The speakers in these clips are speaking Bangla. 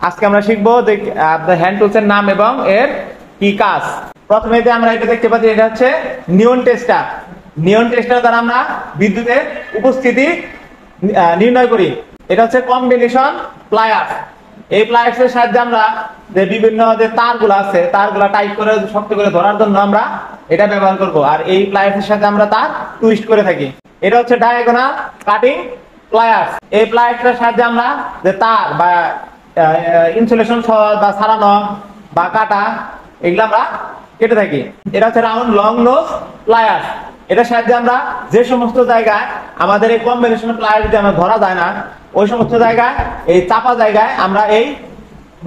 আজকে আমরা শিখবো যে হ্যান্ড টুলস এর নাম এবং এর কি কাজ। প্রথমে যে আমরা এটা দেখতে পাচ্ছি, এটা হচ্ছে নিয়ন টেস্টার। নিয়ন টেস্টার দ্বারা আমরা বিদ্যুতের উপস্থিতি নির্ণয় করি। এটা হচ্ছে কম্বিনেশন প্লায়ার্স। এই প্লায়ার্স এর সাহায্যে আমরা যে বিভিন্ন যে তারগুলো আছে, তারগুলো টাইট করে শক্ত করে ধরার জন্য আমরা এটা ব্যবহার করব। আর এই প্লায়ার্স এর সাথে আমরা তার টুইস্ট করে থাকি। এটা হচ্ছে ডায়াগোনাল কাটিং প্লায়ার্স। এই প্লায়ার্স এর সাহায্যে আমরা যে তার বা ইনসুলেশন বা ছাড়ানো বা কাটা এগুলো আমরা কেটে থাকি। এটা হচ্ছে রাউন্ড লং নোজ প্লায়ার্স। এটার সাহায্যে আমরা যে সমস্ত জায়গায় আমাদের এই কম্বিনেশন প্লায়ার যদি আমরা ধরা যায় না, ওই সমস্ত জায়গায় এই চাপা জায়গায় আমরা এই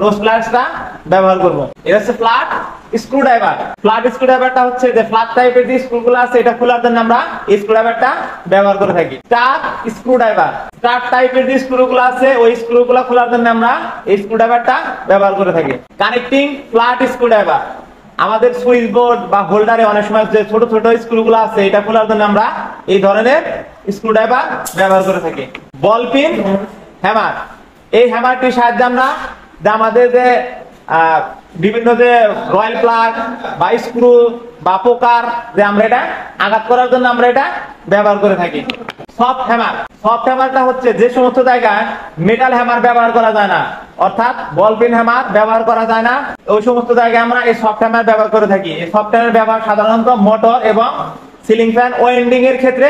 নোজ প্লায়ার্সটা ব্যবহার করব। এটা হচ্ছে ফ্ল্যাট স্ক্রুড্রাইভার। ফ্ল্যাট স্ক্রুড্রাইভারটা হচ্ছে যে ফ্ল্যাট টাইপের যে স্ক্রুগুলো আছে, এটা খোলার জন্য আমরা এই স্ক্রুড্রাইভারটা ব্যবহার করে থাকি। স্টার স্ক্রুড্রাইভার, স্টার টাইপের যে স্ক্রুগুলো আছে ওই স্ক্রুগুলো খোলার জন্য আমরা এই স্ক্রুড্রাইভারটা ব্যবহার করে থাকি। কানেক্টিং ফ্ল্যাট স্ক্রুড্রাইভার, আমাদের সুইচ বোর্ড বা হোল্ডারে অনেক সময় যে ছোট ছোট স্ক্রুগুলো আছে এটা খোলার জন্য আমরা এই ধরনের স্ক্রুড্রাইভার ব্যবহার করে থাকি। বল পিন হ্যামার, এই হ্যামারটির সাহায্যে আমরা আমাদের যে বিভিন্ন যে রয়্যাল প্লাগ বা স্ক্রু বা পোকার যে আমরা এটা আঘাত করার জন্য আমরা এটা ব্যবহার করে থাকি। সফট হ্যামার, সফট হ্যামারটা হচ্ছে যে সমস্ত জায়গায় মেটাল হ্যামার ব্যবহার করা যায় না, অর্থাৎ বল পিন হ্যামার ব্যবহার করা যায় না, ওই সমস্ত জায়গায় আমরা এই সফট হ্যামার ব্যবহার করে থাকি। এই সফট হ্যামার ব্যবহার সাধারণত মোটর এবং সিলিং ফ্যান ওয়েল্ডিং এর ক্ষেত্রে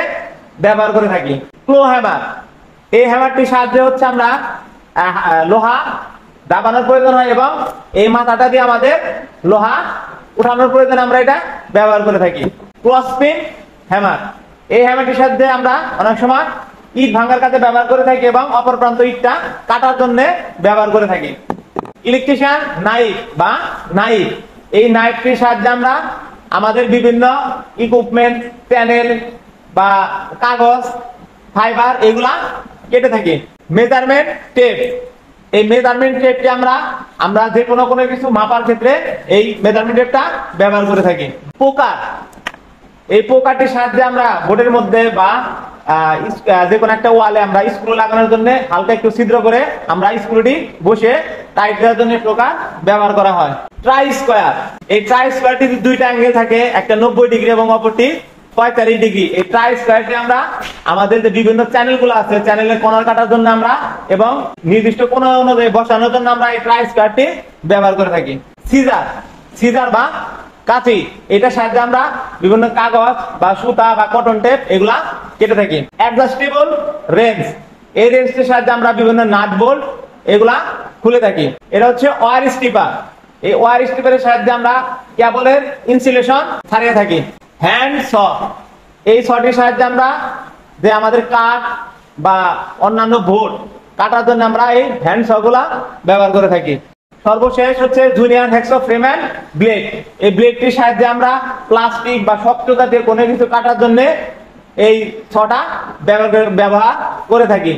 ব্যবহার করে থাকি। ক্লো হ্যামার, এই হ্যামারটির সাহায্যে হচ্ছে আমরা লোহা দাবানোর প্রয়োজন হয় এবং এই মাথাটা দিয়ে আমাদের লোহা উঠানোর প্রয়োজন আমরা এটা ব্যবহার করে থাকি। ক্রস পিন হ্যামার, এই হ্যামারটির সাহায্যে আমরা অনেক সময় ইট ভাঙার কাজে ব্যবহার করে থাকি এবং অপর প্রান্ত ইটটা কাটার জন্য ব্যবহার করে থাকি। ইলেকট্রিশিয়ান নাইফ বা নাইফ, এই নাইফটির সাহায্যে আমরা আমাদের বিভিন্ন ইকুইপমেন্ট, প্যানেল বা কাগজ, ফাইবার এগুলা কেটে থাকি। মেজারমেন্ট টেপ, এই মেজারমেন্ট টেপটি আমরা যে কোনো কিছু মাপার ক্ষেত্রে এই মেজারমেন্ট টেপটা ব্যবহার করে থাকি। পোকার, এই পোকাটির সাহায্যে আমরা বোর্ডের মধ্যে বা যে কোনো একটা ওয়ালে আমরা স্ক্রু লাগানোর জন্য হালকা একটু ছিদ্র করে আমরা স্ক্রুটি বসে টাইট দেওয়ার জন্য পোকার ব্যবহার করা হয়। ট্রাই স্কোয়ার, এই ট্রাই স্কোয়ারটি দুইটা অ্যাঙ্গেল থাকে, একটা 90 ডিগ্রি এবং অপরটি 45 ডিগ্রি। এই ট্রাই স্কোয়ারটি আমরা আমাদের যে বিভিন্ন চ্যানেলগুলো আছে চ্যানেলের কর্নার কাটার জন্য আমরা এবং নির্দিষ্ট কোণ অনুযায়ী বসানোর জন্য আমরা এই ট্রাই স্কোয়ারটি ব্যবহার করে থাকি। সিজার, সিজার বা কাঁচি, এটার সাহায্যে আমরা বিভিন্ন কাগজ বা সুতা বা কটন টেপ এগুলা কেটে থাকি। অ্যাডজাস্টেবল রেঞ্জ, এই রেঞ্জটির সাহায্যে আমরা বিভিন্ন নাট বোল্ট এগুলা খুলে থাকি। এটা হচ্ছে ওয়্যার স্ট্রিপার, এই ওয়্যার স্ট্রিপারের সাহায্যে আমরা কেবলের ইনসুলেশন ছাড়িয়ে থাকি। হ্যান্ড স, এই সটির সাহায্যে আমরা যে আমাদের কাঠ বা অন্যান্য বোর্ড কাটার জন্য আমরা এই হ্যান্ড স গুলা ব্যবহার করে থাকি। সর্বশেষ হচ্ছে junior hacks frame and blade, এই ব্লেডটির সাহায্যে আমরা প্লাস্টিক বা শক্ত জাতীয় কোনো কিছু কাটার জন্য এই ছটা ব্যবহার করে থাকি।